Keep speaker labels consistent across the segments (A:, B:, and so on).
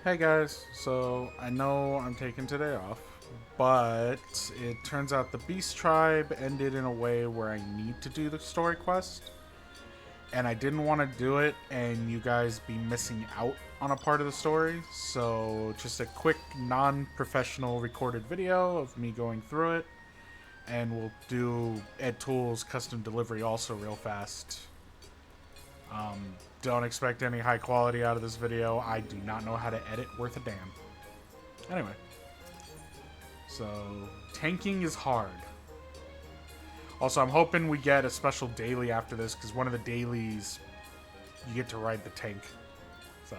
A: Hey guys, so I know I'm taking today off, but it turns out the Beast Tribe ended in a way where I need to do the story quest, and I didn't want to do it and you guys be missing out on a part of the story, so just a quick non-professional recorded video of me going through it, and we'll do Ed Tool's custom delivery also real fast. Don't expect any high quality out of this video. I do not know how to edit worth a damn. Anyway, so tanking is hard. Also, I'm hoping we get a special daily after this, because one of the dailies, you get to ride the tank. So,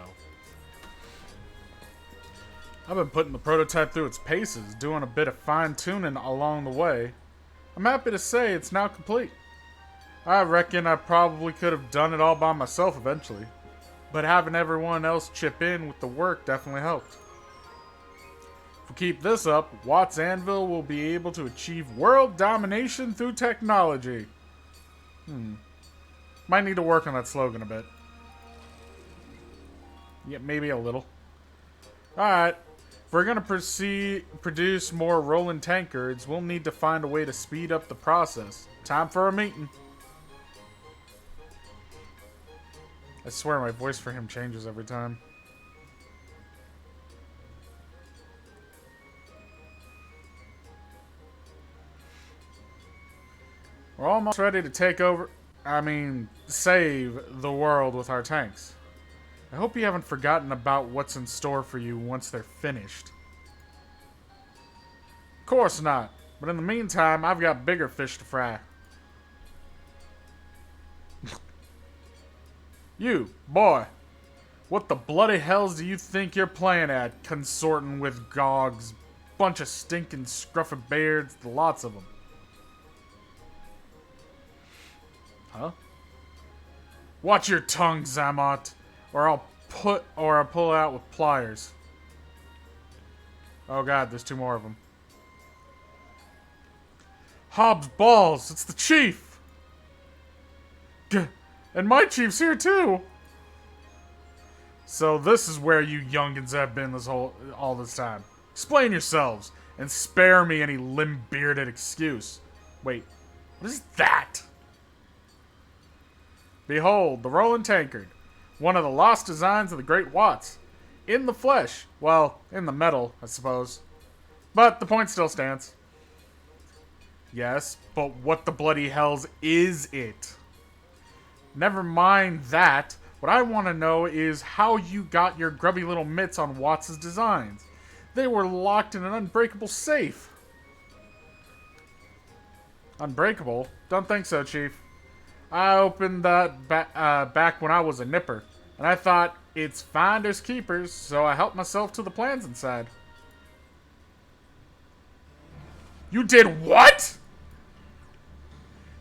A: I've been putting the prototype through its paces, doing a bit of fine-tuning along the way. I'm happy to say it's now complete. I reckon I probably could have done it all by myself eventually, but having everyone else chip in with the work definitely helped. If we keep this up, Watts Anvil will be able to achieve world domination through technology. Might need to work on that slogan a bit. Yeah, maybe a little. Alright, if we're gonna produce more rolling tankards, we'll need to find a way to speed up the process. Time for a meeting. I swear my voice for him changes every time. We're almost ready to save the world with our tanks. I hope you haven't forgotten about what's in store for you once they're finished. Of course not, but in the meantime, I've got bigger fish to fry. You, boy, what the bloody hells do you think you're playing at, consorting with Gogs? Bunch of stinking scruffy beards, lots of them. Huh? Watch your tongue, Zammot, or I'll pull out with pliers. Oh god, there's two more of them. Hobbs balls, it's the chief! And my chief's here too! So this is where you youngins have been all this time. Explain yourselves, and spare me any limb-bearded excuse. Wait, what is that? Behold, the Rolling Tankard, one of the lost designs of the Great Watts. In the flesh. Well, in the metal, I suppose. But the point still stands. Yes, but what the bloody hells is it? Never mind that. What I want to know is how you got your grubby little mitts on Watts' designs. They were locked in an unbreakable safe. Unbreakable? Don't think so, Chief. I opened that back when I was a nipper, and I thought it's finders keepers, so I helped myself to the plans inside. You did what?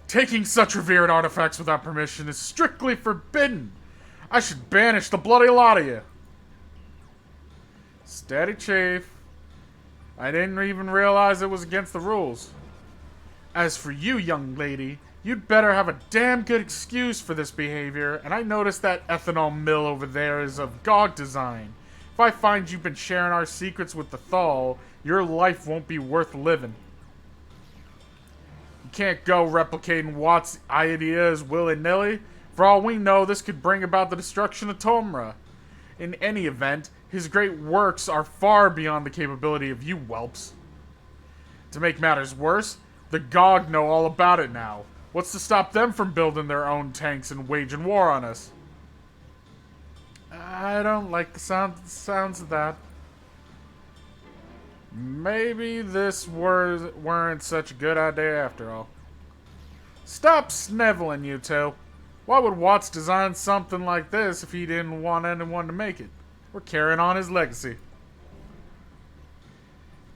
A: Taking such revered artifacts without permission is strictly forbidden. I should banish the bloody lot of you. Steady, Chief. I didn't even realize it was against the rules. As for you, young lady, you'd better have a damn good excuse for this behavior, and I noticed that ethanol mill over there is of GOG design. If I find you've been sharing our secrets with the Thal, your life won't be worth living. You can't go replicating Watt's ideas willy-nilly. For all we know, this could bring about the destruction of Tomra. In any event, his great works are far beyond the capability of you whelps. To make matters worse, the GOG know all about it now. What's to stop them from building their own tanks and waging war on us? I don't like the sounds of that. Maybe this weren't such a good idea after all. Stop sniveling, you two. Why would Watts design something like this if he didn't want anyone to make it? We're carrying on his legacy.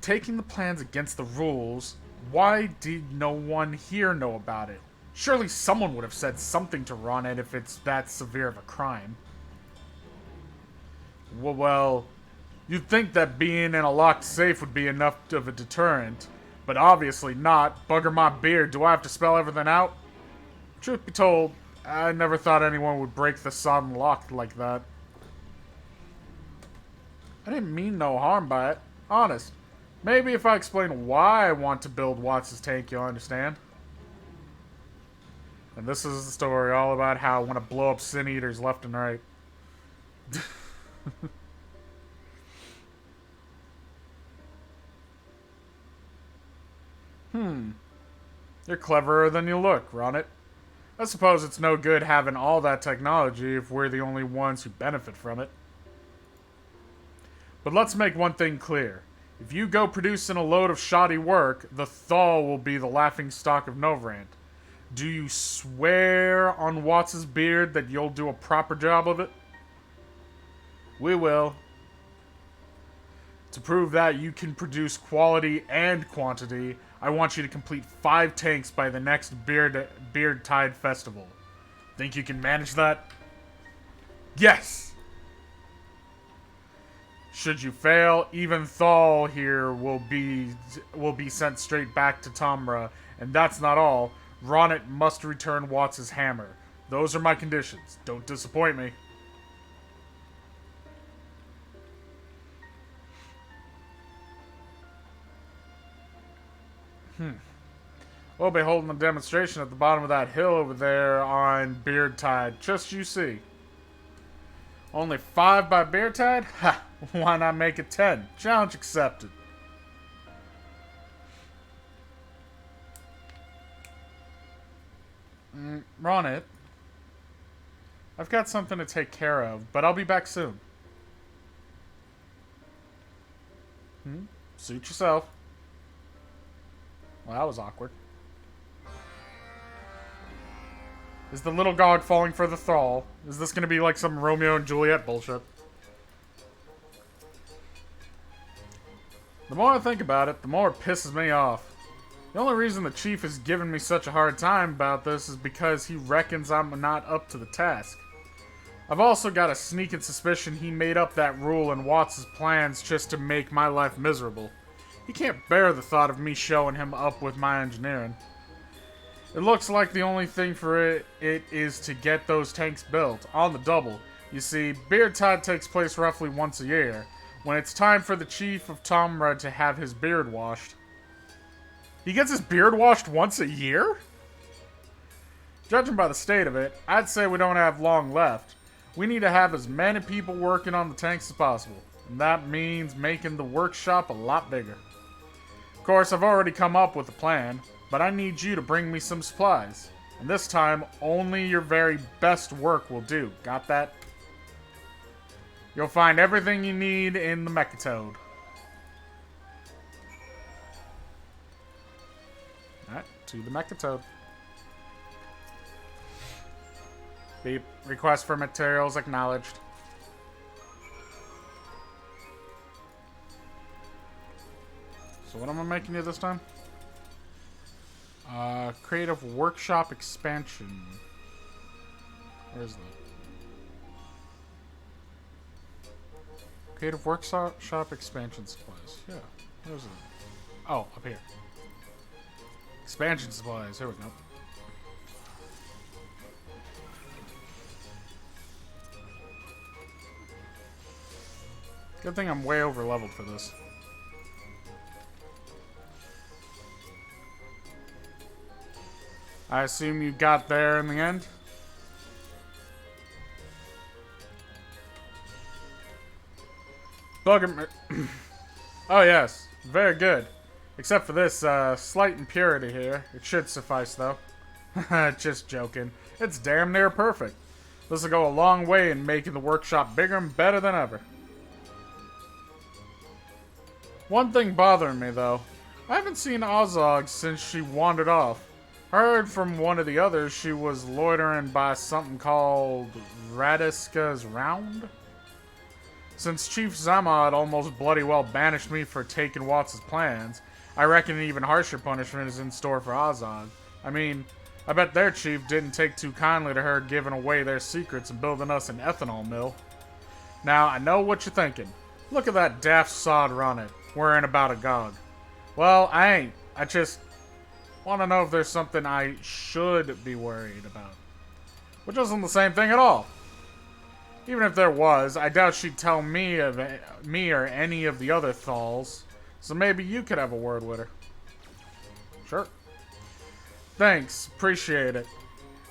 A: Taking the plans against the rules, why did no one here know about it? Surely someone would have said something to run it if it's that severe of a crime. Well, you'd think that being in a locked safe would be enough of a deterrent, but obviously not. Bugger my beard, do I have to spell everything out? Truth be told, I never thought anyone would break the sodden lock like that. I didn't mean no harm by it. Honest. Maybe if I explain why I want to build Watts' tank, you'll understand. And this is the story all about how I want to blow up Sin Eaters left and right. You're cleverer than you look, Ronit. I suppose it's no good having all that technology if we're the only ones who benefit from it. But let's make one thing clear. If you go producing a load of shoddy work, the Thaw will be the laughing stock of Novrand. Do you swear on Watts' beard that you'll do a proper job of it? We will. To prove that you can produce quality and quantity, I want you to complete 5 tanks by the next Beard Tide Festival. Think you can manage that? Yes! Should you fail, even Thal here will be sent straight back to Tamra, and that's not all. Ronit must return Watts' hammer. Those are my conditions. Don't disappoint me. We'll be holding a demonstration at the bottom of that hill over there on Beard Tide. Just you see. Only 5 by Beard Tide? Ha! Why not make it 10? Challenge accepted. Ronit, I've got something to take care of, but I'll be back soon. Suit yourself. Well, that was awkward. Is the little dog falling for the thrall? Is this going to be like some Romeo and Juliet bullshit? The more I think about it, the more it pisses me off. The only reason the chief is giving me such a hard time about this is because he reckons I'm not up to the task. I've also got a sneaking suspicion he made up that rule in Watts' plans just to make my life miserable. He can't bear the thought of me showing him up with my engineering. It looks like the only thing for it is to get those tanks built, on the double. You see, Beard Tide takes place roughly once a year, when it's time for the chief of Tamra to have his beard washed. He gets his beard washed once a year? Judging by the state of it, I'd say we don't have long left. We need to have as many people working on the tanks as possible, and that means making the workshop a lot bigger. Of course, I've already come up with a plan, but I need you to bring me some supplies. And this time, only your very best work will do. Got that? You'll find everything you need in the Mechatoad. Alright, to the Mechatoad. Beep. Request for materials acknowledged. So what am I making you this time? Creative Workshop Expansion. Where's that? Creative Workshop Expansion Supplies. Yeah, where's it? Oh, up here. Expansion Supplies. Here we go. Good thing I'm way over leveled for this. I assume you got there in the end? Bugger. Oh, yes. Very good. Except for this slight impurity here. It should suffice, though. Just joking. It's damn near perfect. This will go a long way in making the workshop bigger and better than ever. One thing bothering me, though. I haven't seen Ozog since she wandered off. Heard from one of the others she was loitering by something called Radiska's Round. Since Chief Zamad almost bloody well banished me for taking Watts' plans, I reckon an even harsher punishment is in store for Ozog. I mean, I bet their chief didn't take too kindly to her giving away their secrets and building us an ethanol mill. Now, I know what you're thinking. Look at that daft sod Ronit, worrying about a Gog. Well, I ain't. I just want to know if there's something I should be worried about. Which isn't the same thing at all. Even if there was, I doubt she'd tell me or any of the other Thals. So maybe you could have a word with her. Sure. Thanks. Appreciate it.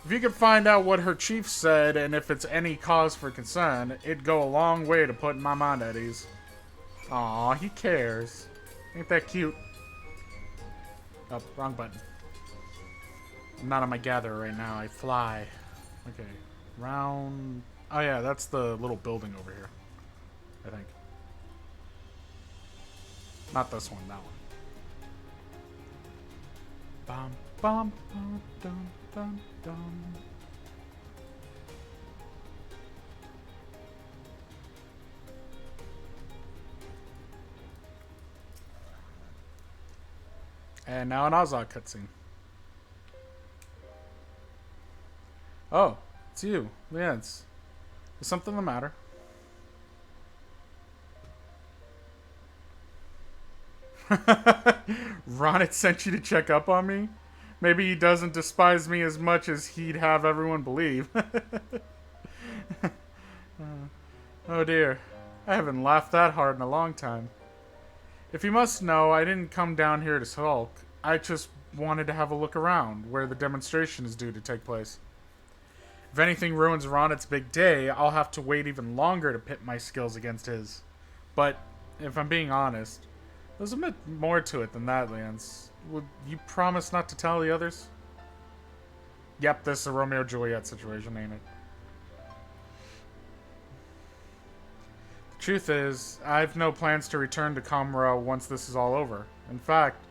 A: If you could find out what her chief said and if it's any cause for concern, it'd go a long way to putting my mind at ease. Aw, he cares. Ain't that cute? Oh, wrong button. I'm not on my gatherer right now. I fly. Okay. Round... Oh yeah, that's the little building over here. I think. Not this one, that one. Bum, bum, bum, dum, dum, dum. And now an Ozark cutscene. Oh, it's you. Lance. Is something the matter? Ronit sent you to check up on me? Maybe he doesn't despise me as much as he'd have everyone believe. Oh dear. I haven't laughed that hard in a long time. If you must know, I didn't come down here to sulk. I just wanted to have a look around, where the demonstration is due to take place. If anything ruins Ronit's big day, I'll have to wait even longer to pit my skills against his. But, if I'm being honest, there's a bit more to it than that, Lance. Would you promise not to tell the others? Yep, this is a Romeo-Juliet situation, ain't it? The truth is, I've no plans to return to Comra once this is all over. In fact,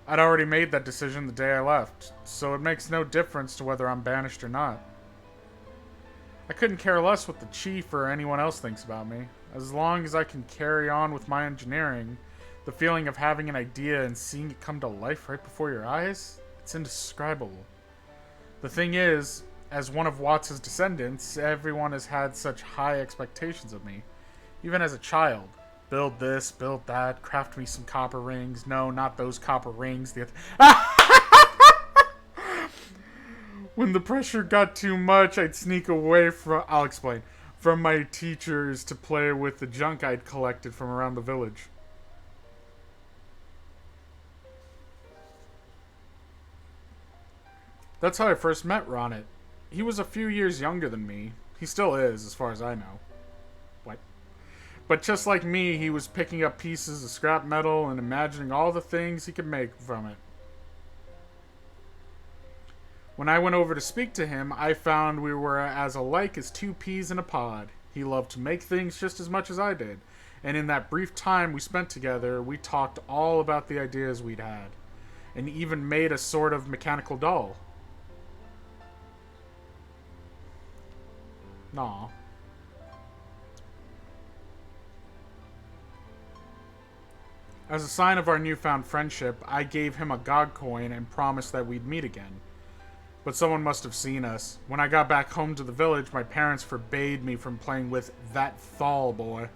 A: I'd already made that decision the day I left, so it makes no difference to whether I'm banished or not. I couldn't care less what the chief or anyone else thinks about me. As long as I can carry on with my engineering, the feeling of having an idea and seeing it come to life right before your eyes, it's indescribable. The thing is, as one of Watts' descendants, everyone has had such high expectations of me. Even as a child. Build this, build that, craft me some copper rings. No, not those copper rings. When the pressure got too much, I'd sneak away I'll explain. From my teachers to play with the junk I'd collected from around the village. That's how I first met Ronit. He was a few years younger than me. He still is, as far as I know. What? But just like me, he was picking up pieces of scrap metal and imagining all the things he could make from it. When I went over to speak to him, I found we were as alike as two peas in a pod. He loved to make things just as much as I did. And in that brief time we spent together, we talked all about the ideas we'd had. And even made a sort of mechanical doll. Nah. As a sign of our newfound friendship, I gave him a God coin and promised that we'd meet again. But someone must have seen us. When I got back home to the village, my parents forbade me from playing with that Thal boy.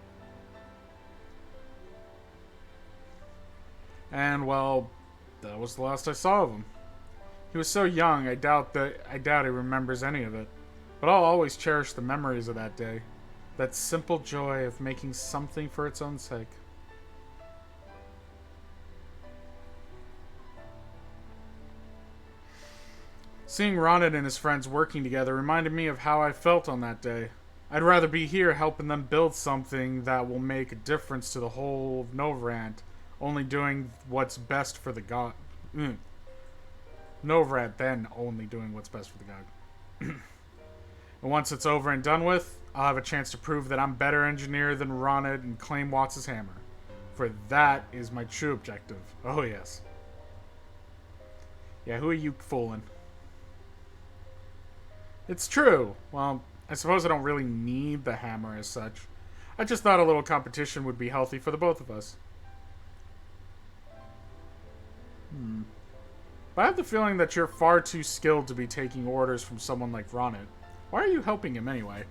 A: And, well, that was the last I saw of him. He was so young, I doubt he remembers any of it. But I'll always cherish the memories of that day. That simple joy of making something for its own sake. Seeing Ronit and his friends working together reminded me of how I felt on that day. I'd rather be here helping them build something that will make a difference to the whole of Novrant, only doing what's best for the god. Novrant, then only doing what's best for the god. And once it's over and done with, I'll have a chance to prove that I'm a better engineer than Ronit and claim Watts' hammer. For that is my true objective. Oh yes. Yeah, who are you fooling? It's true. Well, I suppose I don't really need the hammer as such. I just thought a little competition would be healthy for the both of us. But I have the feeling that you're far too skilled to be taking orders from someone like Ronit. Why are you helping him anyway?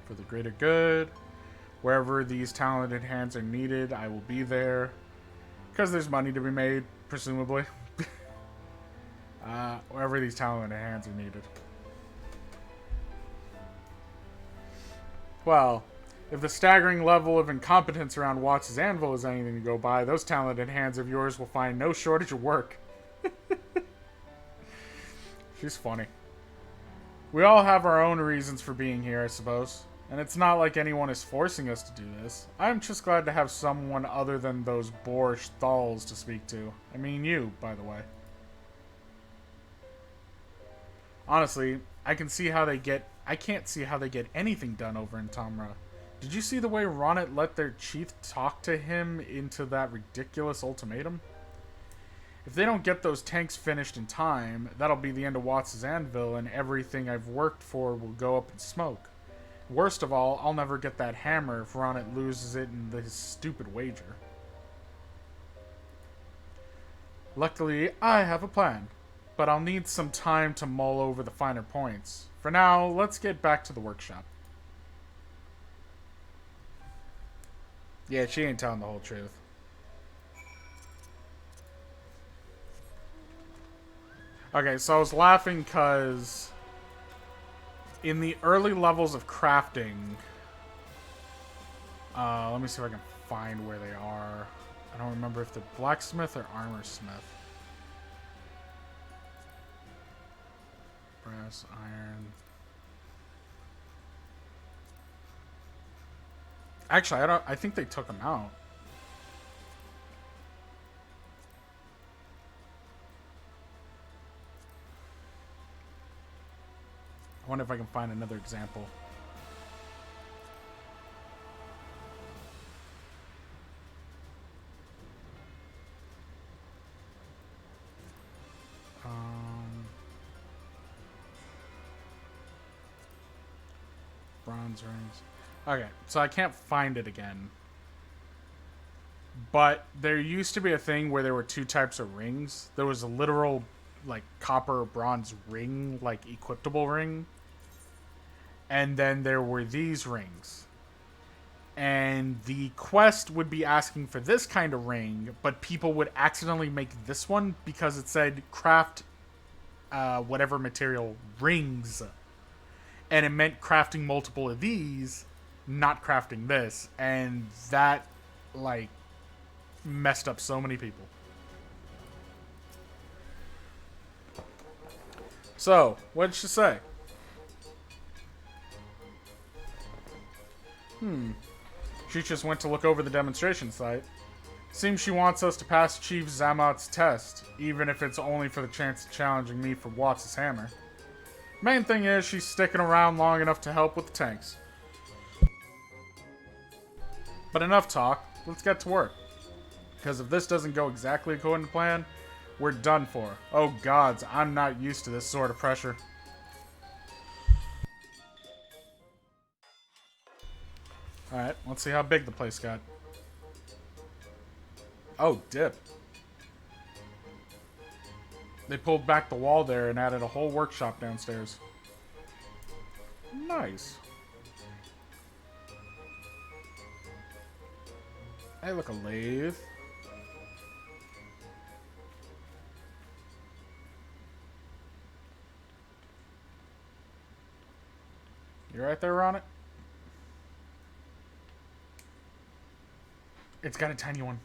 A: For the greater good. Wherever these talented hands are needed, I will be there. Because there's money to be made, presumably. Wherever these talented hands are needed. Well, if the staggering level of incompetence around Watts' anvil is anything to go by, those talented hands of yours will find no shortage of work. She's funny. We all have our own reasons for being here, I suppose. And it's not like anyone is forcing us to do this. I'm just glad to have someone other than those boorish thalls to speak to. I mean you, by the way. Honestly, I can't see how they get anything done over in Tamra. Did you see the way Ronnet let their chief talk to him into that ridiculous ultimatum? If they don't get those tanks finished in time, that'll be the end of Watts' anvil and everything I've worked for will go up in smoke. Worst of all, I'll never get that hammer if Ronnet loses it in his stupid wager. Luckily, I have a plan, but I'll need some time to mull over the finer points. For now, let's get back to the workshop. Yeah, she ain't telling the whole truth. Okay, so I was laughing because in the early levels of crafting, let me see if I can find where they are. I don't remember if they're blacksmith or armor smith. Brass, iron. Actually, I think they took them out. I wonder if I can find another example. Bronze rings. Okay, so I can't find it again. But there used to be a thing where there were two types of rings. There was a literal, like, copper or bronze ring, like, equipable ring. And then there were these rings. And the quest would be asking for this kind of ring, but people would accidentally make this one because it said craft whatever material rings. And it meant crafting multiple of these, not crafting this. And that, like, messed up so many people. So, what did she say? She just went to look over the demonstration site. Seems she wants us to pass Chief Zamot's test, even if it's only for the chance of challenging me for Watts' hammer. Main thing is she's sticking around long enough to help with the tanks. But enough talk, let's get to work. Because if this doesn't go exactly according to plan, we're done for. Oh gods, I'm not used to this sort of pressure. Alright, let's see how big the place got. Oh, dip. They pulled back the wall there and added a whole workshop downstairs. Nice. Hey, look, a lathe. You right there, Ronnet? It's got a tiny one.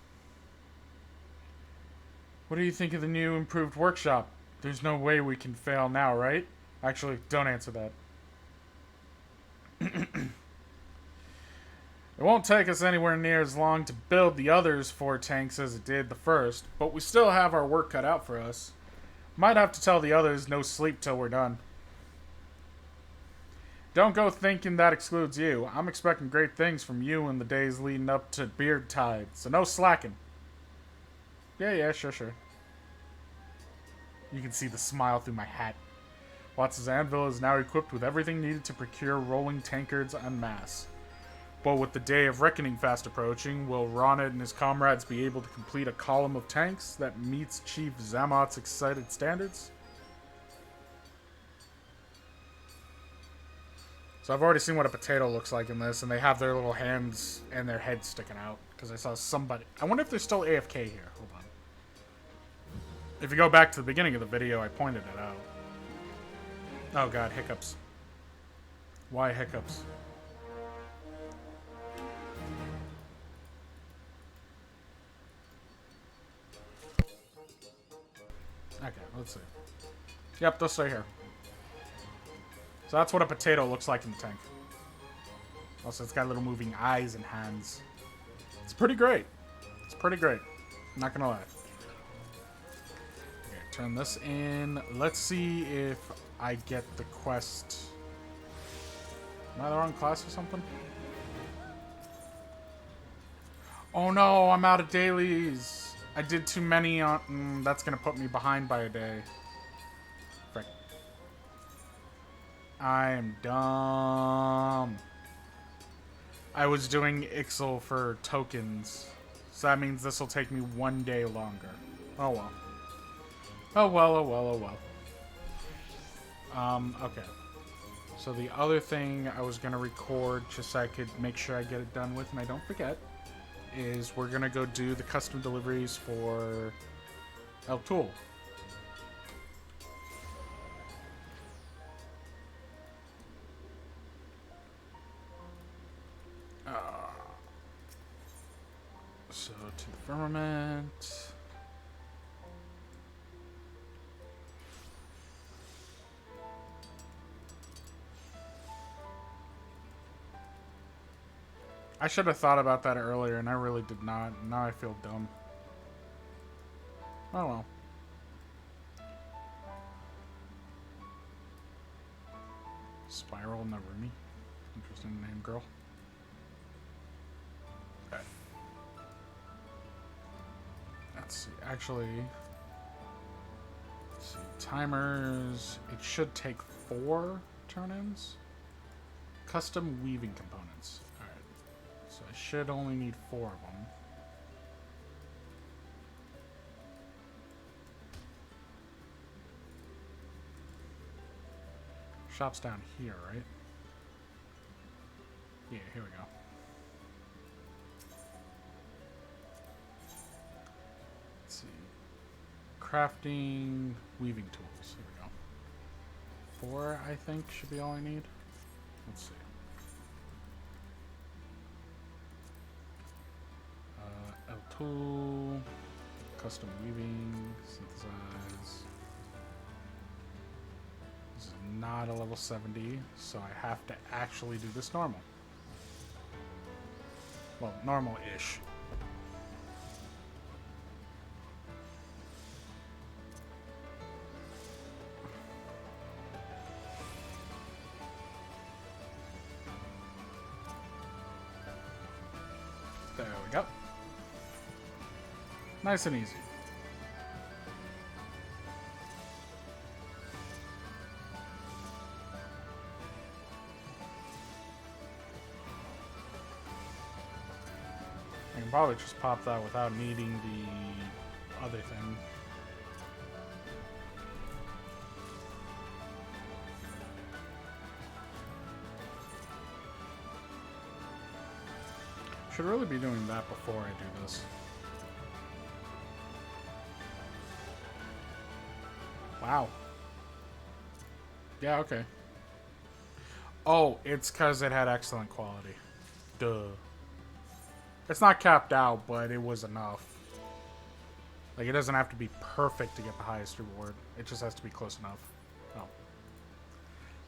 A: What do you think of the new improved workshop? There's no way we can fail now, right? Actually, don't answer that. It won't take us anywhere near as long to build the others 4 tanks as it did the first, but we still have our work cut out for us. Might have to tell the others no sleep till we're done. Don't go thinking that excludes you. I'm expecting great things from you in the days leading up to Beard Tide, so no slacking. Yeah, sure. You can see the smile through my hat. Watts' anvil is now equipped with everything needed to procure rolling tankards en masse. But with the day of reckoning fast approaching, will Ronnet and his comrades be able to complete a column of tanks that meets Chief Zamot's excited standards? So I've already seen what a potato looks like in this, and they have their little hands and their heads sticking out. Because I saw somebody... I wonder if they're still AFK here. Hold If you go back to the beginning of the video, I pointed it out. Oh god, hiccups. Why hiccups? Okay, let's see. Yep, they'll stay here. So that's what a potato looks like in the tank. Also, it's got little moving eyes and hands. It's pretty great. It's pretty great. I'm not gonna lie. Okay, turn this in. Let's see if I get the quest. Am I the wrong class or something? Oh no, I'm out of dailies. I did too many on... that's gonna put me behind by a day. Frick. I am dumb. I was doing Ixl for tokens. So that means this will take me 1 day longer. Oh well. Oh well, oh well, oh well. Okay. So the other thing I was gonna record just so I could make sure I get it done with and I don't forget is we're gonna go do the custom deliveries for Ehll Tou. So to firmament. I should have thought about that earlier, and I really did not. Now I feel dumb. Oh well. Spiral Narumi. Interesting name, girl. Okay. Let's see. Actually, let's see. Timers. It should take 4 turn-ins. Custom weaving components. Alright. So I should only need 4 of them. Shop's down here, right? Yeah, here we go. Let's see. Crafting, weaving tools. Here we go. 4, I think, should be all I need. Let's see. Ehll Tou, custom weaving, synthesize. This is not a level 70, so I have to actually do this normal. Well, normal-ish. There we go. Nice and easy. I can probably just pop that without needing the other thing. Should really be doing that before I do this. Wow. Yeah, okay. Oh, it's because it had excellent quality. Duh. It's not capped out, but it was enough. Like, it doesn't have to be perfect to get the highest reward. It just has to be close enough. Oh.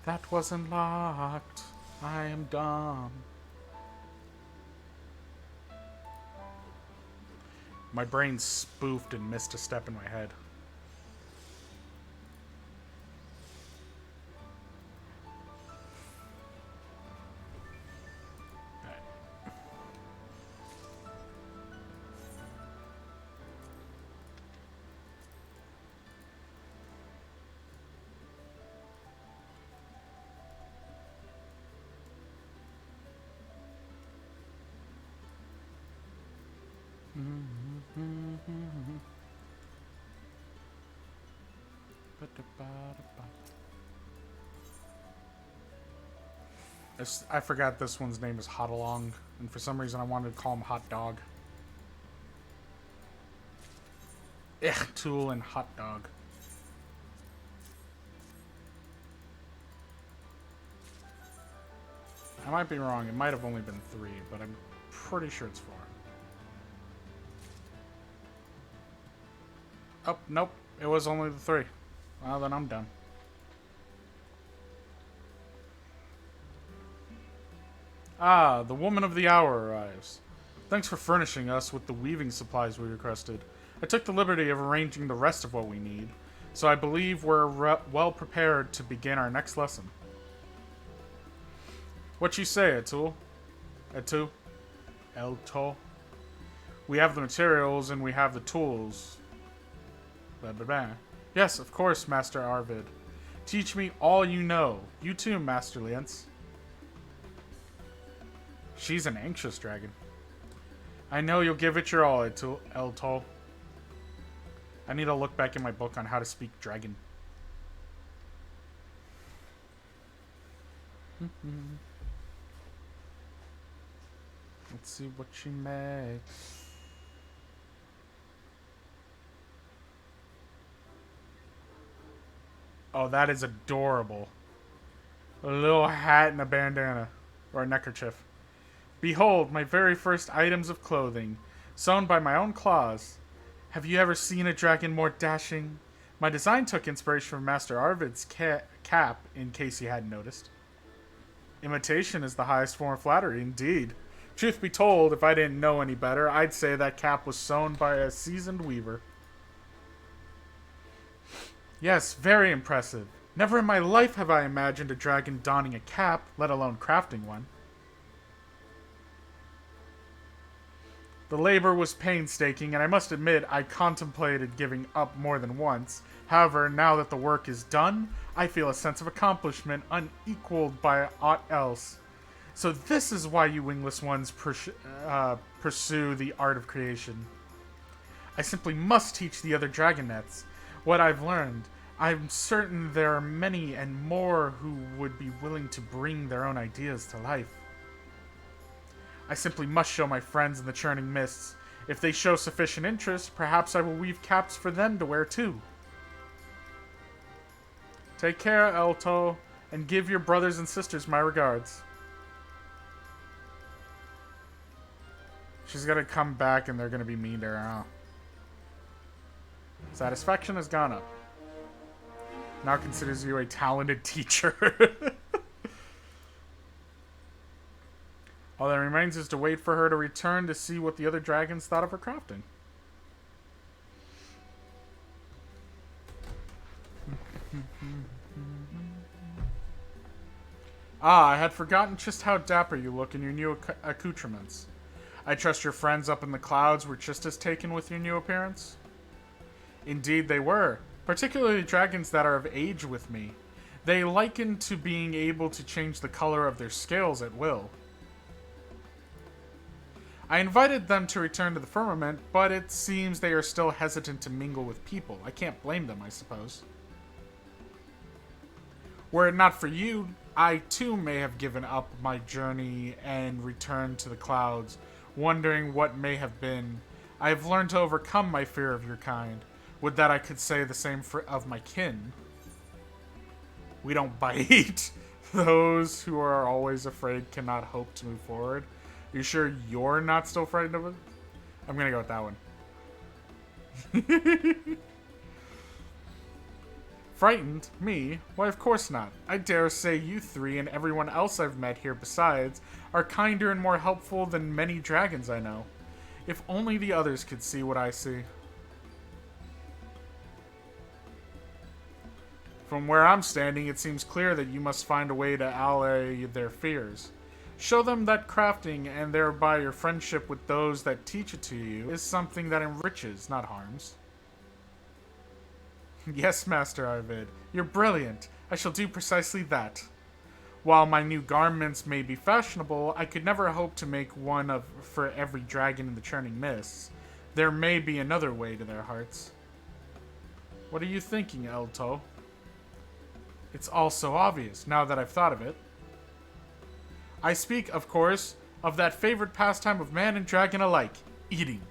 A: That wasn't locked. I am dumb. My brain spoofed and missed a step in my head. I forgot this one's name is Hotalong, and for some reason I wanted to call him Hot Dog. Ehll Tou and hot dog. I might be wrong. It might have only been 3, but I'm pretty sure it's 4. Oh, nope. It was only the 3. Well, then I'm done. Ah, the woman of the hour arrives. Thanks for furnishing us with the weaving supplies we requested. I took the liberty of arranging the rest of what we need, so I believe we're well prepared to begin our next lesson. What you say, Ehll Tou? Ehll Tou? We have the materials and we have the tools. Blah, blah, blah. Yes, of course, Master Arvid. Teach me all you know. You too, Master Lienz. She's an anxious dragon. I know you'll give it your all, Ehll Tou. I need to look back in my book on how to speak dragon. Let's see what she makes. Oh, that is adorable. A little hat and a bandana. Or a neckerchief. Behold, my very first items of clothing, sewn by my own claws. Have you ever seen a dragon more dashing? My design took inspiration from Master Arvid's cap, in case you hadn't noticed. Imitation is the highest form of flattery, indeed. Truth be told, if I didn't know any better, I'd say that cap was sewn by a seasoned weaver. Yes, very impressive. Never in my life have I imagined a dragon donning a cap, let alone crafting one. The labor was painstaking, and I must admit I contemplated giving up more than once. However, now that the work is done, I feel a sense of accomplishment unequaled by aught else. So this is why you wingless ones pursue the art of creation. I simply must teach the other dragonets what I've learned. I'm certain there are many and more who would be willing to bring their own ideas to life. I simply must show my friends in the churning mists. If they show sufficient interest, perhaps I will weave caps for them to wear too. Take care, Ehll Tou, and give your brothers and sisters my regards. She's gonna come back and they're gonna be mean to her, huh? Satisfaction has gone up. Now considers you a talented teacher. All that remains is to wait for her to return to see what the other dragons thought of her crafting. Ah, I had forgotten just how dapper you look in your new accoutrements. I trust your friends up in the clouds were just as taken with your new appearance? Indeed they were, particularly dragons that are of age with me. They liken to being able to change the color of their scales at will. I invited them to return to the firmament, but it seems they are still hesitant to mingle with people. I can't blame them, I suppose. Were it not for you, I too may have given up my journey and returned to the clouds, wondering what may have been. I have learned to overcome my fear of your kind. Would that I could say the same of my kin. We don't bite. Those who are always afraid cannot hope to move forward. Are you sure you're not still frightened of it? I'm gonna go with that one. Frightened? Me? Why, of course not. I dare say you three and everyone else I've met here besides are kinder and more helpful than many dragons I know. If only the others could see what I see. From where I'm standing, it seems clear that you must find a way to allay their fears. Show them that crafting, and thereby your friendship with those that teach it to you, is something that enriches, not harms. Yes, Master Arvid, you're brilliant. I shall do precisely that. While my new garments may be fashionable, I could never hope to make one for every dragon in the churning mists. There may be another way to their hearts. What are you thinking, Ehll Tou? It's all so obvious, now that I've thought of it. I speak, of course, of that favorite pastime of man and dragon alike, eating.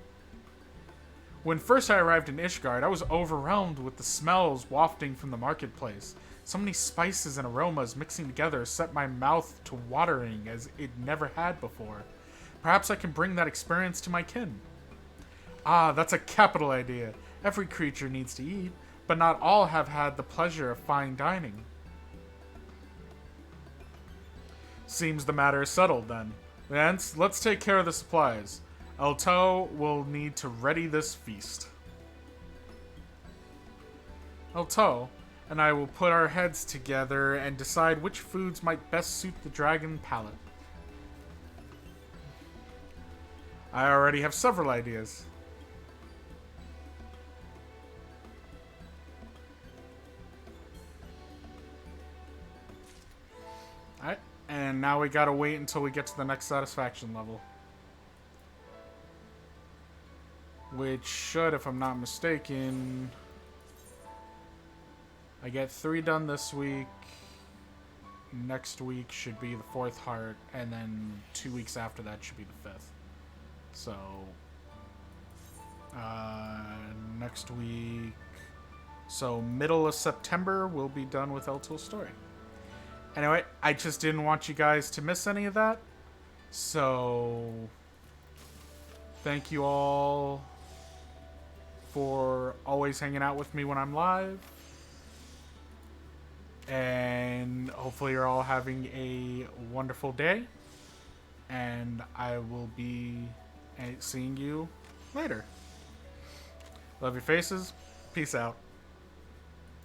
A: When first I arrived in Ishgard, I was overwhelmed with the smells wafting from the marketplace. So many spices and aromas mixing together set my mouth to watering as it never had before. Perhaps I can bring that experience to my kin. Ah, that's a capital idea. Every creature needs to eat, but not all have had the pleasure of fine dining. Seems the matter is settled then. Hence, let's take care of the supplies. Ehll Tou will need to ready this feast. Ehll Tou and I will put our heads together and decide which foods might best suit the dragon palate. I already have several ideas. Alright, and now we gotta wait until we get to the next satisfaction level. Which should, if I'm not mistaken... I get 3 done this week. Next week should be the 4th heart, and then 2 weeks after that should be the 5th. So, next week... So, middle of September, we'll be done with Ehll Tou's story. Anyway, I just didn't want you guys to miss any of that. So, thank you all for always hanging out with me when I'm live. And hopefully you're all having a wonderful day. And I will be seeing you later. Love your faces. Peace out.